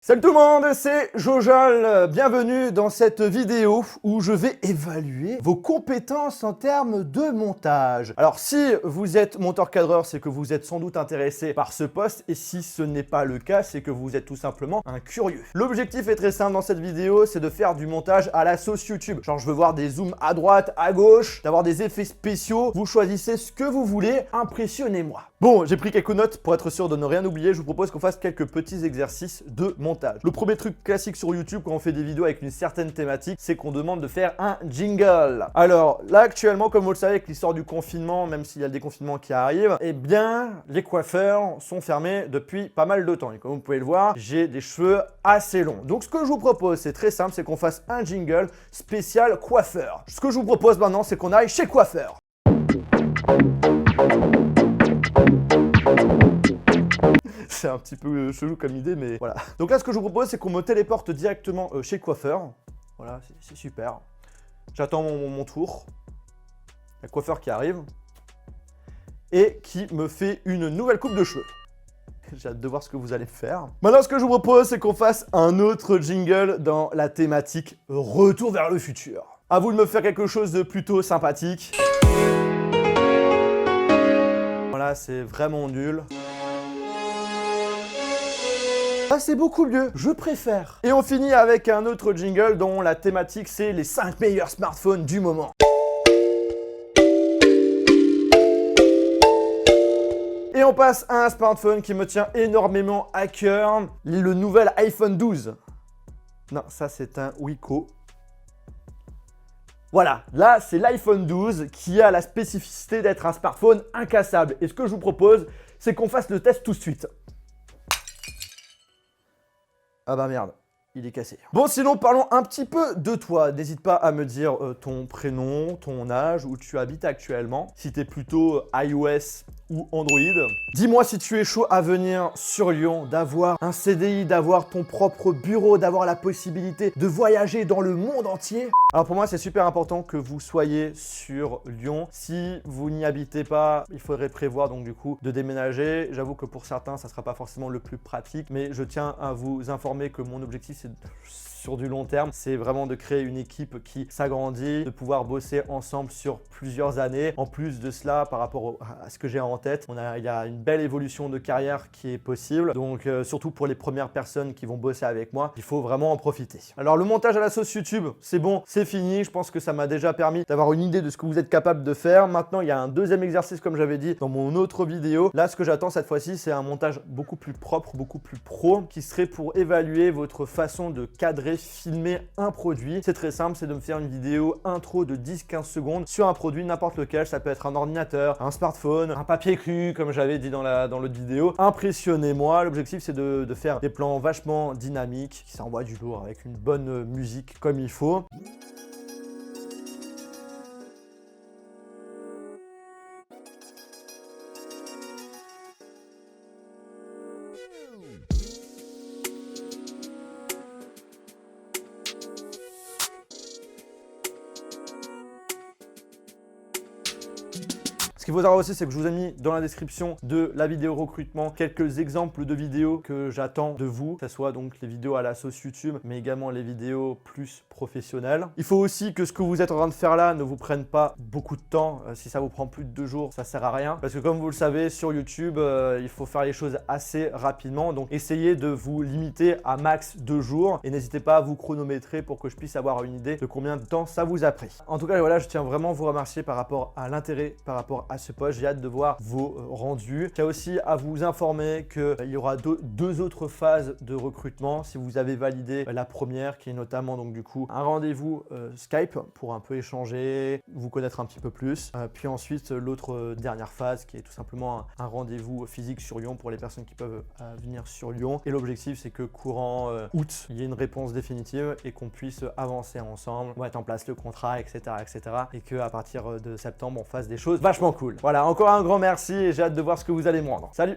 Salut tout le monde, c'est Jojal, bienvenue dans cette vidéo où je vais évaluer vos compétences en termes de montage. Alors si vous êtes monteur-cadreur, c'est que vous êtes sans doute intéressé par ce poste, et si ce n'est pas le cas, c'est que vous êtes tout simplement un curieux. L'objectif est très simple dans cette vidéo, c'est de faire du montage à la sauce YouTube. Genre je veux voir des zooms à droite, à gauche, d'avoir des effets spéciaux, vous choisissez ce que vous voulez, impressionnez-moi. Bon, j'ai pris quelques notes pour être sûr de ne rien oublier, je vous propose qu'on fasse quelques petits exercices de montage. Le premier truc classique sur YouTube quand on fait des vidéos avec une certaine thématique, c'est qu'on demande de faire un jingle. Alors là actuellement, comme vous le savez, avec l'histoire du confinement, même s'il y a le déconfinement qui arrive, eh bien les coiffeurs sont fermés depuis pas mal de temps. Et comme vous pouvez le voir, j'ai des cheveux assez longs. Donc ce que je vous propose, c'est très simple, c'est qu'on fasse un jingle spécial coiffeur. Ce que je vous propose maintenant, c'est qu'on aille chez le coiffeur. C'est un petit peu chelou comme idée, mais voilà. Donc là, ce que je vous propose, c'est qu'on me téléporte directement chez le coiffeur. Voilà, c'est super. J'attends mon tour. Le coiffeur qui arrive. Et qui me fait une nouvelle coupe de cheveux. J'ai hâte de voir ce que vous allez faire. Maintenant, ce que je vous propose, c'est qu'on fasse un autre jingle dans la thématique Retour vers le futur. À vous de me faire quelque chose de plutôt sympathique. Voilà, c'est vraiment nul. Ah, c'est beaucoup mieux, je préfère. Et on finit avec un autre jingle dont la thématique c'est les 5 meilleurs smartphones du moment. Et on passe à un smartphone qui me tient énormément à cœur, le nouvel iPhone 12. Non, ça c'est un Wiko. Voilà, là c'est l'iPhone 12 qui a la spécificité d'être un smartphone incassable. Et ce que je vous propose, c'est qu'on fasse le test tout de suite. Ah bah merde, il est cassé. Bon, sinon parlons un petit peu de toi. N'hésite pas à me dire ton prénom, ton âge, où tu habites actuellement. Si t'es plutôt iOS ou Android. Dis-moi si tu es chaud à venir sur Lyon, d'avoir un CDI, d'avoir ton propre bureau, d'avoir la possibilité de voyager dans le monde entier. Alors pour moi, c'est super important que vous soyez sur Lyon. Si vous n'y habitez pas, il faudrait prévoir donc du coup de déménager. J'avoue que pour certains, ça ne sera pas forcément le plus pratique, mais je tiens à vous informer que mon objectif, c'est sur du long terme, c'est vraiment de créer une équipe qui s'agrandit, de pouvoir bosser ensemble sur plusieurs années. En plus de cela, par rapport à ce que j'ai en tête, il y a une belle évolution de carrière qui est possible. Donc surtout pour les premières personnes qui vont bosser avec moi, il faut vraiment en profiter. Alors le montage à la sauce YouTube, c'est bon, c'est fini. Je pense que ça m'a déjà permis d'avoir une idée de ce que vous êtes capable de faire. Maintenant, il y a un deuxième exercice comme j'avais dit dans mon autre vidéo. Là, ce que j'attends cette fois-ci, c'est un montage beaucoup plus propre, beaucoup plus pro, qui serait pour évaluer votre façon de cadrer, filmer un produit. C'est très simple, c'est de me faire une vidéo intro de 10-15 secondes sur un produit, n'importe lequel. Ça peut être un ordinateur, un smartphone, un papier cru, comme j'avais dit dans l'autre vidéo. Impressionnez-moi. L'objectif, c'est de faire des plans vachement dynamiques, qui s'envoient du lourd avec une bonne musique comme il faut. Ce qu'il faut savoir aussi, c'est que je vous ai mis dans la description de la vidéo recrutement quelques exemples de vidéos que j'attends de vous, que ce soit donc les vidéos à la sauce YouTube, mais également les vidéos plus professionnelles. Il faut aussi que ce que vous êtes en train de faire là ne vous prenne pas beaucoup de temps. Si ça vous prend plus de 2 jours, ça sert à rien. Parce que comme vous le savez, sur YouTube, il faut faire les choses assez rapidement. Donc essayez de vous limiter à max 2 jours et n'hésitez pas à vous chronométrer pour que je puisse avoir une idée de combien de temps ça vous a pris. En tout cas, voilà, je tiens vraiment à vous remercier par rapport à l'intérêt, par rapport à ce poste. J'ai hâte de voir vos rendus. Je tiens aussi à vous informer qu'il y aura deux autres phases de recrutement. Si vous avez validé la première, qui est notamment donc du coup un rendez-vous Skype pour un peu échanger, vous connaître un petit peu plus. Puis ensuite l'autre dernière phase qui est tout simplement un rendez-vous physique sur Lyon pour les personnes qui peuvent venir sur Lyon. Et l'objectif c'est que courant août, il y ait une réponse définitive et qu'on puisse avancer ensemble, mettre en place le contrat, etc. Et qu'à partir de septembre, on fasse des choses vachement cool. Voilà, encore un grand merci et j'ai hâte de voir ce que vous allez me rendre. Salut!